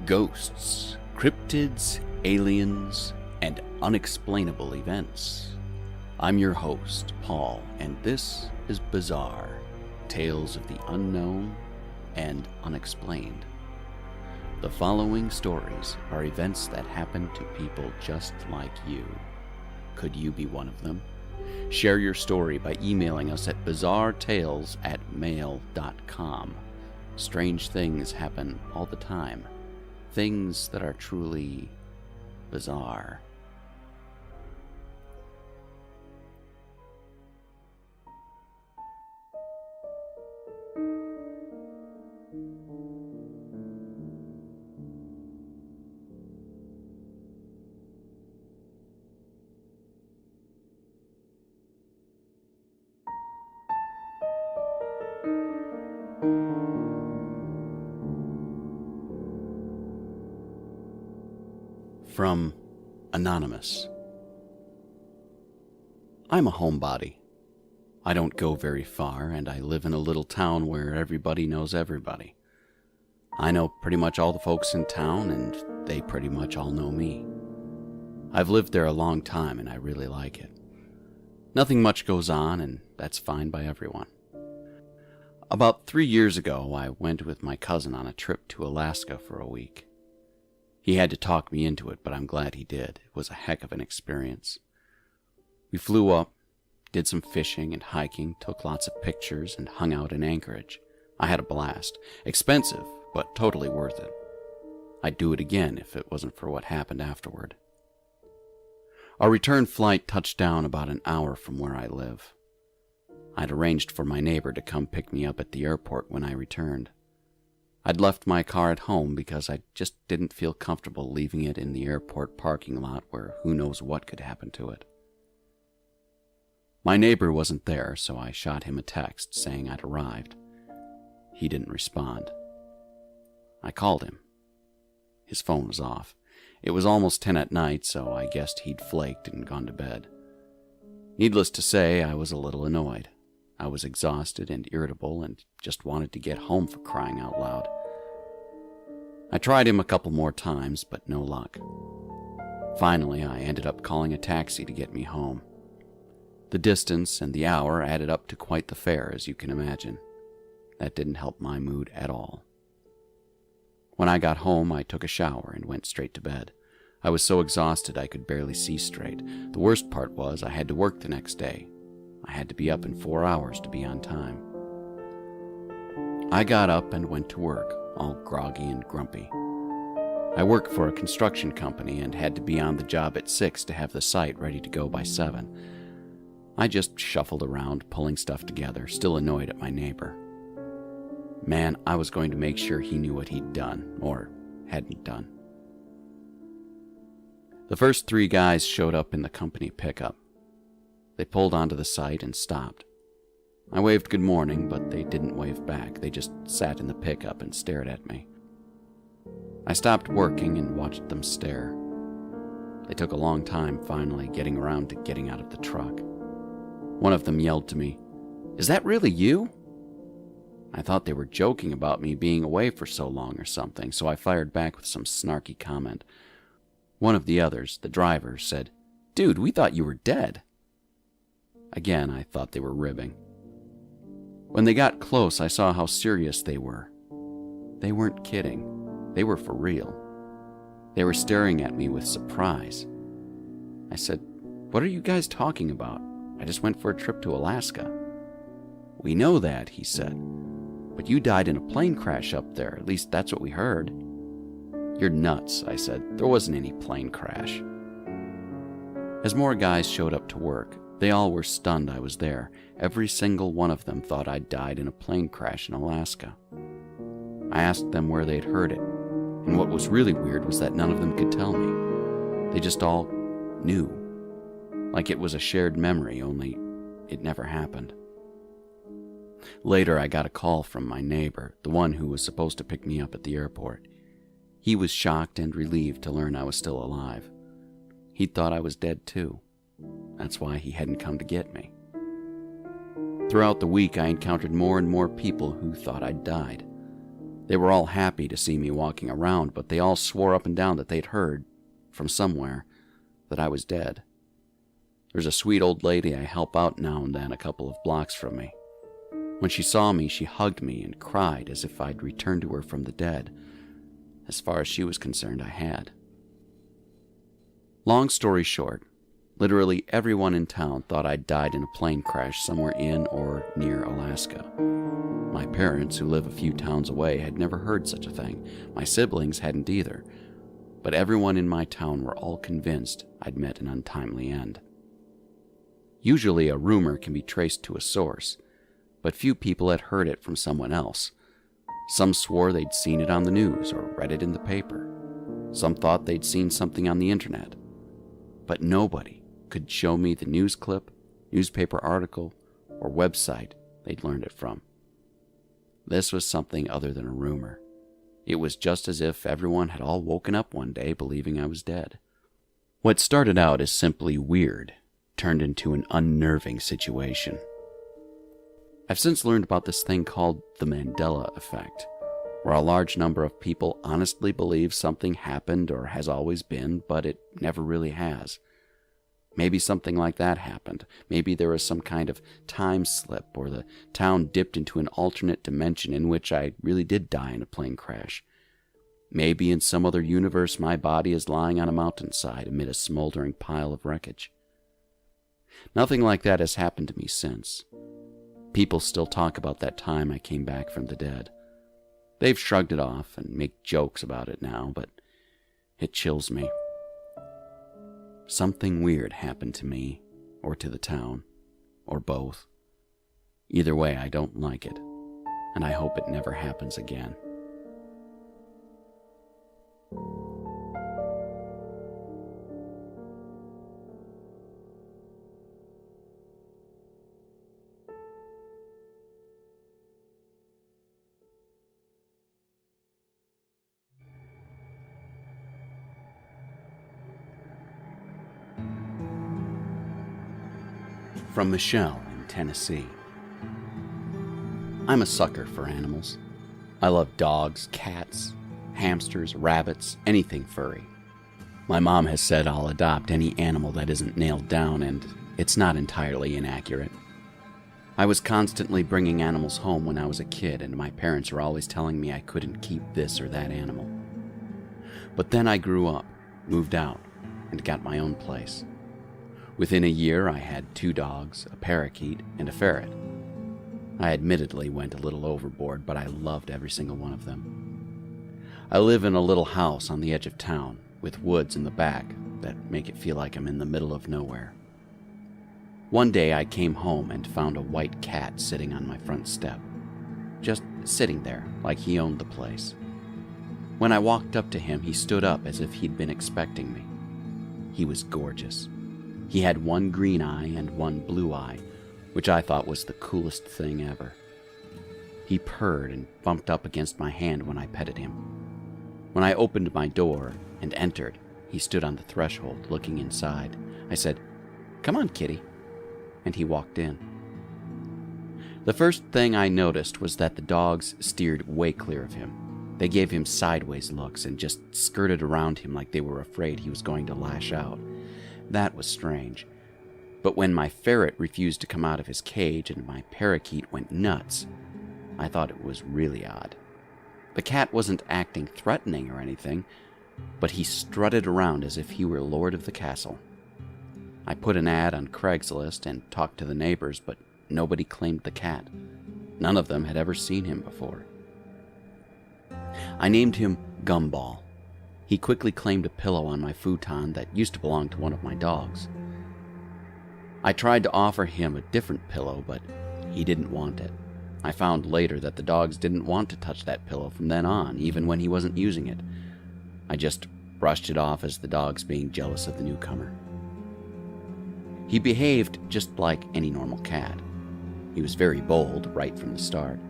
Ghosts, cryptids, aliens, and unexplainable events. I'm your host, Paul, and this is Bizarre, Tales of the Unknown and Unexplained. The following stories are events that happen to people just like you. Could you be one of them? Share your story by emailing us at bizarretales@mail.com. Strange things happen all the time. Things that are truly bizarre. From Anonymous. I'm a homebody. I don't go very far, and I live in a little town where everybody knows everybody. I know pretty much all the folks in town, and they pretty much all know me. I've lived there a long time, and I really like it. Nothing much goes on, and that's fine by everyone. About 3 years ago, I went with my cousin on a trip to Alaska for a week. He had to talk me into it, but I'm glad he did. It was a heck of an experience. We flew up, did some fishing and hiking, took lots of pictures, and hung out in Anchorage. I had a blast. Expensive, but totally worth it. I'd do it again if it wasn't for what happened afterward. Our return flight touched down about an hour from where I live. I'd arranged for my neighbor to come pick me up at the airport when I returned. I'd left my car at home because I just didn't feel comfortable leaving it in the airport parking lot where who knows what could happen to it. My neighbor wasn't there, so I shot him a text saying I'd arrived. He didn't respond. I called him. His phone was off. It was almost 10 at night, so I guessed he'd flaked and gone to bed. Needless to say, I was a little annoyed. I was exhausted and irritable and just wanted to get home, for crying out loud. I tried him a couple more times, but no luck. Finally, I ended up calling a taxi to get me home. The distance and the hour added up to quite the fare, as you can imagine. That didn't help my mood at all. When I got home, I took a shower and went straight to bed. I was so exhausted I could barely see straight. The worst part was I had to work the next day. I had to be up in 4 hours to be on time. I got up and went to work, all groggy and grumpy. I work for a construction company and had to be on the job at 6 to have the site ready to go by 7. I just shuffled around, pulling stuff together, still annoyed at my neighbor. Man, I was going to make sure he knew what he'd done, or hadn't done. The first 3 guys showed up in the company pickup. They pulled onto the site and stopped. I waved good morning, but they didn't wave back. They just sat in the pickup and stared at me. I stopped working and watched them stare. They took a long time finally getting around to getting out of the truck. One of them yelled to me, "Is that really you?" I thought they were joking about me being away for so long or something, so I fired back with some snarky comment. One of the others, the driver, said, "Dude, we thought you were dead." Again, I thought they were ribbing. When they got close, I saw how serious they were. They weren't kidding. They were for real. They were staring at me with surprise. I said, "What are you guys talking about? I just went for a trip to Alaska." "We know that," he said. "But you died in a plane crash up there. At least that's what we heard." "You're nuts," I said. "There wasn't any plane crash." As more guys showed up to work, they all were stunned I was there. Every single one of them thought I'd died in a plane crash in Alaska. I asked them where they'd heard it, and what was really weird was that none of them could tell me. They just all knew, like it was a shared memory, only it never happened. Later, I got a call from my neighbor, the one who was supposed to pick me up at the airport. He was shocked and relieved to learn I was still alive. He'd thought I was dead too. That's why he hadn't come to get me. Throughout the week, I encountered more and more people who thought I'd died. They were all happy to see me walking around, but they all swore up and down that they'd heard, from somewhere, that I was dead. There's a sweet old lady I help out now and then a couple of blocks from me. When she saw me, she hugged me and cried as if I'd returned to her from the dead. As far as she was concerned, I had. Long story short, literally everyone in town thought I'd died in a plane crash somewhere in or near Alaska. My parents, who live a few towns away, had never heard such a thing. My siblings hadn't either. But everyone in my town were all convinced I'd met an untimely end. Usually a rumor can be traced to a source, but few people had heard it from someone else. Some swore they'd seen it on the news or read it in the paper. Some thought they'd seen something on the internet. But nobody could show me the news clip, newspaper article, or website they'd learned it from. This was something other than a rumor. It was just as if everyone had all woken up one day believing I was dead. What started out as simply weird turned into an unnerving situation. I've since learned about this thing called the Mandela effect, where a large number of people honestly believe something happened or has always been, but it never really has. Maybe something like that happened. Maybe there was some kind of time slip, or the town dipped into an alternate dimension in which I really did die in a plane crash. Maybe in some other universe my body is lying on a mountainside amid a smoldering pile of wreckage. Nothing like that has happened to me since. People still talk about that time I came back from the dead. They've shrugged it off and make jokes about it now, but it chills me. Something weird happened to me, or to the town, or both. Either way, I don't like it, and I hope it never happens again. From Michelle in Tennessee. I'm a sucker for animals. I love dogs, cats, hamsters, rabbits, anything furry. My mom has said I'll adopt any animal that isn't nailed down, and it's not entirely inaccurate. I was constantly bringing animals home when I was a kid, and my parents were always telling me I couldn't keep this or that animal. But then I grew up, moved out, and got my own place. Within a year, I had 2 dogs, a parakeet, and a ferret. I admittedly went a little overboard, but I loved every single one of them. I live in a little house on the edge of town, with woods in the back that make it feel like I'm in the middle of nowhere. One day I came home and found a white cat sitting on my front step, just sitting there like he owned the place. When I walked up to him, he stood up as if he'd been expecting me. He was gorgeous. He had 1 green eye and 1 blue eye, which I thought was the coolest thing ever. He purred and bumped up against my hand when I petted him. When I opened my door and entered, he stood on the threshold looking inside. I said, "Come on, kitty," and he walked in. The first thing I noticed was that the dogs steered way clear of him. They gave him sideways looks and just skirted around him like they were afraid he was going to lash out. That was strange. But when my ferret refused to come out of his cage and my parakeet went nuts, I thought it was really odd. The cat wasn't acting threatening or anything, but he strutted around as if he were lord of the castle. I put an ad on Craigslist and talked to the neighbors, but nobody claimed the cat. None of them had ever seen him before. I named him Gumball. He quickly claimed a pillow on my futon that used to belong to one of my dogs. I tried to offer him a different pillow, but he didn't want it. I found later that the dogs didn't want to touch that pillow from then on, even when he wasn't using it. I just brushed it off as the dogs being jealous of the newcomer. He behaved just like any normal cat. He was very bold right from the start.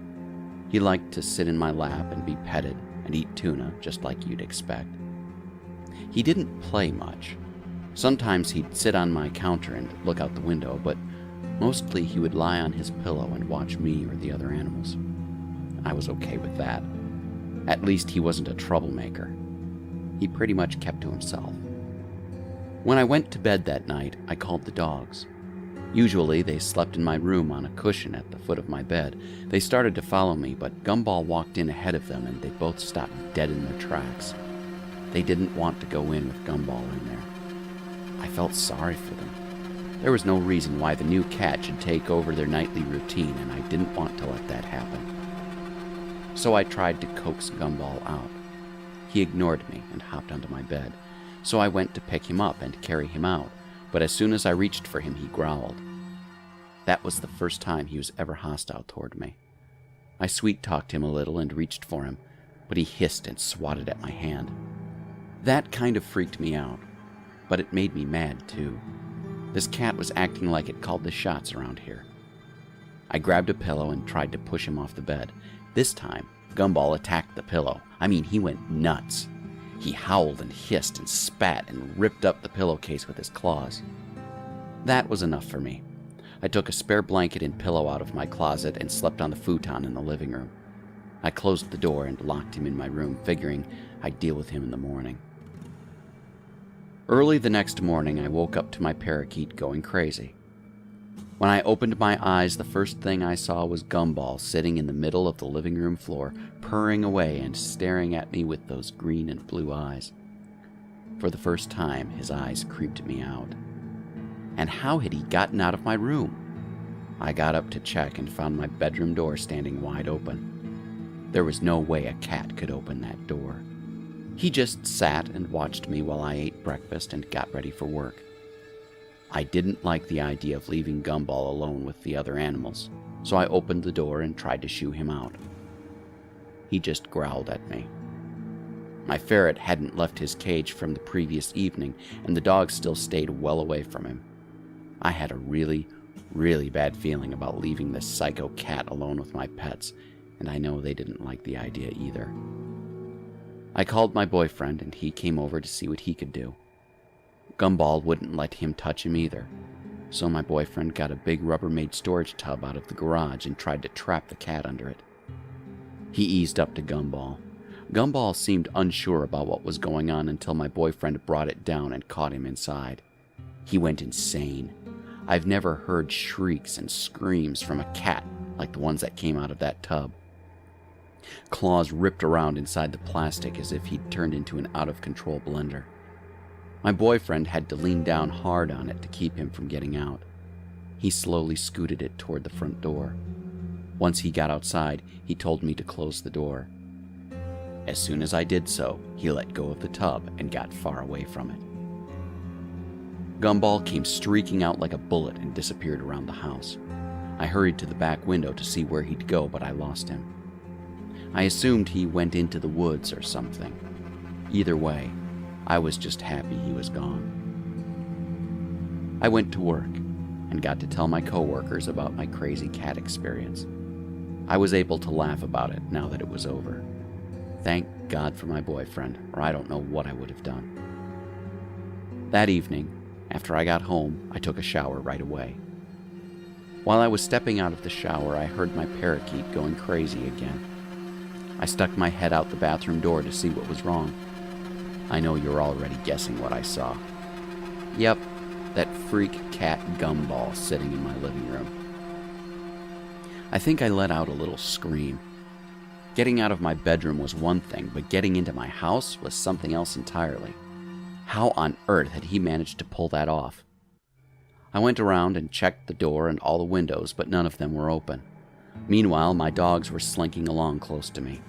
He liked to sit in my lap and be petted and eat tuna, just like you'd expect. He didn't play much. Sometimes he'd sit on my counter and look out the window, but mostly he would lie on his pillow and watch me or the other animals. I was okay with that. At least he wasn't a troublemaker. He pretty much kept to himself. When I went to bed that night, I called the dogs. Usually, they slept in my room on a cushion at the foot of my bed. They started to follow me, but Gumball walked in ahead of them, and they both stopped dead in their tracks. They didn't want to go in with Gumball in there. I felt sorry for them. There was no reason why the new cat should take over their nightly routine, and I didn't want to let that happen. So I tried to coax Gumball out. He ignored me and hopped onto my bed, so I went to pick him up and carry him out, but as soon as I reached for him, he growled. That was the first time he was ever hostile toward me. I sweet-talked him a little and reached for him, but he hissed and swatted at my hand. That kind of freaked me out, but it made me mad, too. This cat was acting like it called the shots around here. I grabbed a pillow and tried to push him off the bed. This time, Gumball attacked the pillow. He went nuts. He howled and hissed and spat and ripped up the pillowcase with his claws. That was enough for me. I took a spare blanket and pillow out of my closet and slept on the futon in the living room. I closed the door and locked him in my room, figuring I'd deal with him in the morning. Early the next morning, I woke up to my parakeet going crazy. When I opened my eyes, the first thing I saw was Gumball sitting in the middle of the living room floor, purring away and staring at me with those green and blue eyes. For the first time, his eyes creeped me out. And how had he gotten out of my room? I got up to check and found my bedroom door standing wide open. There was no way a cat could open that door. He just sat and watched me while I ate breakfast and got ready for work. I didn't like the idea of leaving Gumball alone with the other animals, so I opened the door and tried to shoo him out. He just growled at me. My ferret hadn't left his cage from the previous evening, and the dog still stayed well away from him. I had a really bad feeling about leaving this psycho cat alone with my pets, and I know they didn't like the idea either. I called my boyfriend, and he came over to see what he could do. Gumball wouldn't let him touch him either, so my boyfriend got a big Rubbermaid storage tub out of the garage and tried to trap the cat under it. He eased up to Gumball. Gumball seemed unsure about what was going on until my boyfriend brought it down and caught him inside. He went insane. I've never heard shrieks and screams from a cat like the ones that came out of that tub. Claws ripped around inside the plastic as if he'd turned into an out-of-control blender. My boyfriend had to lean down hard on it to keep him from getting out. He slowly scooted it toward the front door. Once he got outside, he told me to close the door. As soon as I did so, he let go of the tub and got far away from it. Gumball came streaking out like a bullet and disappeared around the house. I hurried to the back window to see where he'd go, but I lost him. I assumed he went into the woods or something. Either way, I was just happy he was gone. I went to work and got to tell my coworkers about my crazy cat experience. I was able to laugh about it now that it was over. Thank God for my boyfriend, or I don't know what I would have done. That evening, after I got home, I took a shower right away. While I was stepping out of the shower, I heard my parakeet going crazy again. I stuck my head out the bathroom door to see what was wrong. I know you're already guessing what I saw. Yep, that freak cat Gumball sitting in my living room. I think I let out a little scream. Getting out of my bedroom was one thing, but getting into my house was something else entirely. How on earth had he managed to pull that off? I went around and checked the door and all the windows, but none of them were open. Meanwhile, my dogs were slinking along close to me.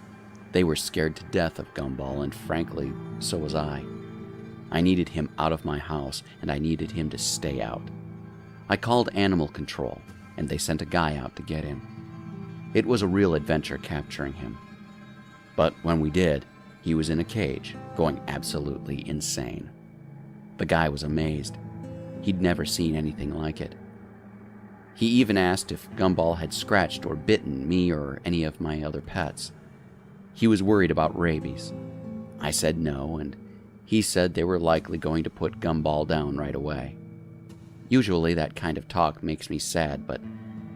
They were scared to death of Gumball, and frankly, so was I. I needed him out of my house, and I needed him to stay out. I called animal control, and they sent a guy out to get him. It was a real adventure capturing him. But when we did, he was in a cage, going absolutely insane. The guy was amazed. He'd never seen anything like it. He even asked if Gumball had scratched or bitten me or any of my other pets. He was worried about rabies. I said no, and he said they were likely going to put Gumball down right away. Usually that kind of talk makes me sad, but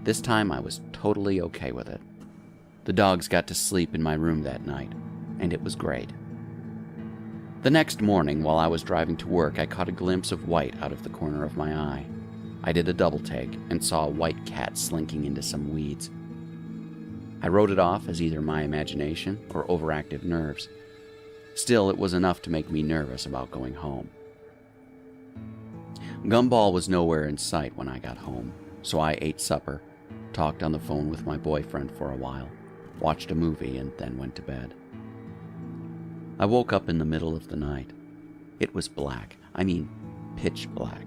this time I was totally okay with it. The dogs got to sleep in my room that night, and it was great. The next morning, while I was driving to work, I caught a glimpse of white out of the corner of my eye. I did a double take and saw a white cat slinking into some weeds. I wrote it off as either my imagination or overactive nerves. Still, it was enough to make me nervous about going home. Gumball was nowhere in sight when I got home, so I ate supper, talked on the phone with my boyfriend for a while, watched a movie, and then went to bed. I woke up in the middle of the night. It was black. I mean, pitch black.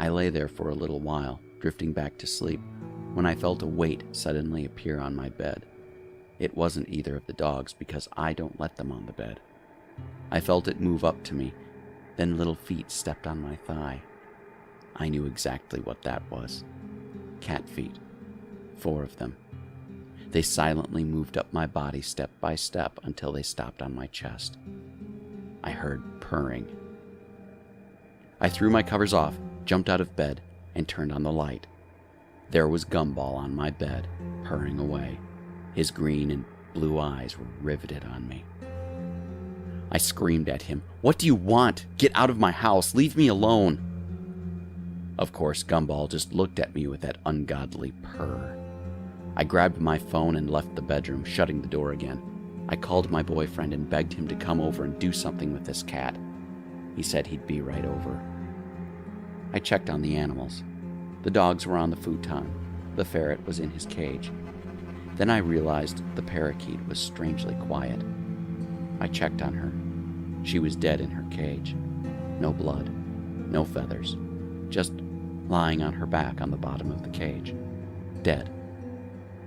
I lay there for a little while, drifting back to sleep, when I felt a weight suddenly appear on my bed. It wasn't either of the dogs, because I don't let them on the bed. I felt it move up to me, then little feet stepped on my thigh. I knew exactly what that was. Cat feet. 4 of them. They silently moved up my body step by step until they stopped on my chest. I heard purring. I threw my covers off, jumped out of bed, and turned on the light. There was Gumball on my bed, purring away. His green and blue eyes were riveted on me. I screamed at him, "What do you want? Get out of my house! Leave me alone!" Of course, Gumball just looked at me with that ungodly purr. I grabbed my phone and left the bedroom, shutting the door again. I called my boyfriend and begged him to come over and do something with this cat. He said he'd be right over. I checked on the animals. The dogs were on the futon. The ferret was in his cage. Then I realized the parakeet was strangely quiet. I checked on her. She was dead in her cage. No blood, no feathers, just lying on her back on the bottom of the cage. Dead.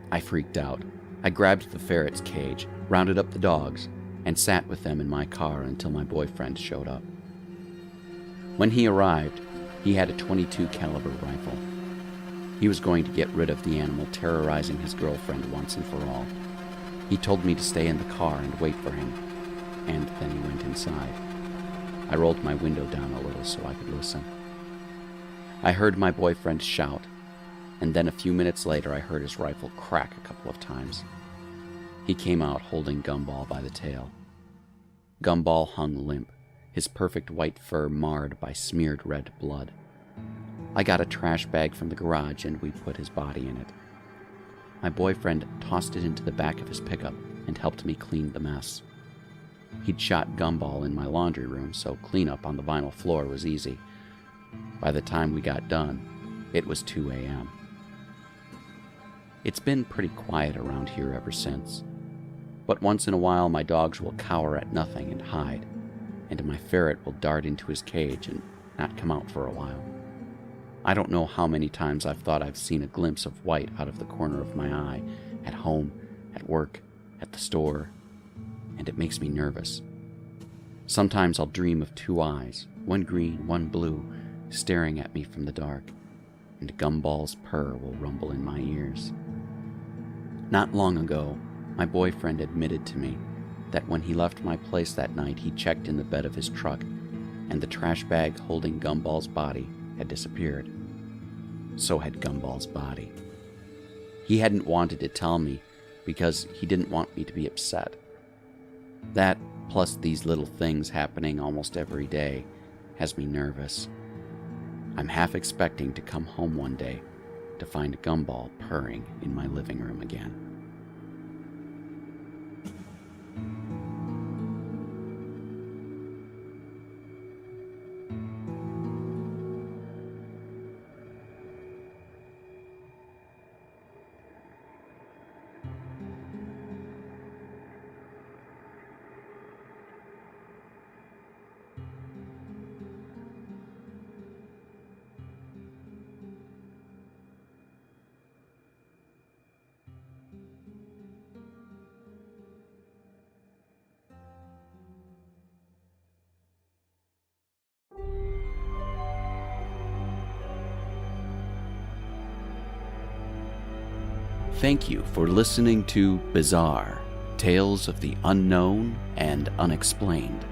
I freaked out. I grabbed the ferret's cage, rounded up the dogs, and sat with them in my car until my boyfriend showed up. When he arrived, he had a .22 caliber rifle. He was going to get rid of the animal terrorizing his girlfriend once and for all. He told me to stay in the car and wait for him, and then he went inside. I rolled my window down a little so I could listen. I heard my boyfriend shout, and then a few minutes later I heard his rifle crack a couple of times. He came out holding Gumball by the tail. Gumball hung limp, his perfect white fur marred by smeared red blood. I got a trash bag from the garage and we put his body in it. My boyfriend tossed it into the back of his pickup and helped me clean the mess. He'd shot Gumball in my laundry room, so cleanup on the vinyl floor was easy. By the time we got done, it was 2 a.m. It's been pretty quiet around here ever since, but once in a while my dogs will cower at nothing and hide, and my ferret will dart into his cage and not come out for a while. I don't know how many times I've thought I've seen a glimpse of white out of the corner of my eye, at home, at work, at the store, and it makes me nervous. Sometimes I'll dream of 2 eyes, one green, one blue, staring at me from the dark, and Gumball's purr will rumble in my ears. Not long ago, my boyfriend admitted to me that when he left my place that night, he checked in the bed of his truck, and the trash bag holding Gumball's body had disappeared. So had Gumball's body. He hadn't wanted to tell me because he didn't want me to be upset. That, plus these little things happening almost every day, has me nervous. I'm half expecting to come home one day to find Gumball purring in my living room again. Thank you for listening to Bizarre, Tales of the Unknown and Unexplained.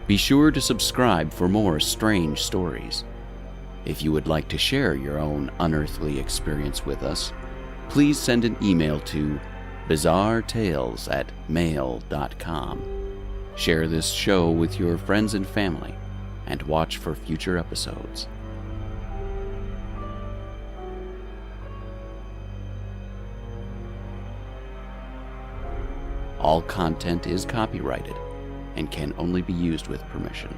Be sure to subscribe for more strange stories. If you would like to share your own unearthly experience with us, please send an email to bizarretales@mail.com. Share this show with your friends and family, and watch for future episodes. All content is copyrighted and can only be used with permission.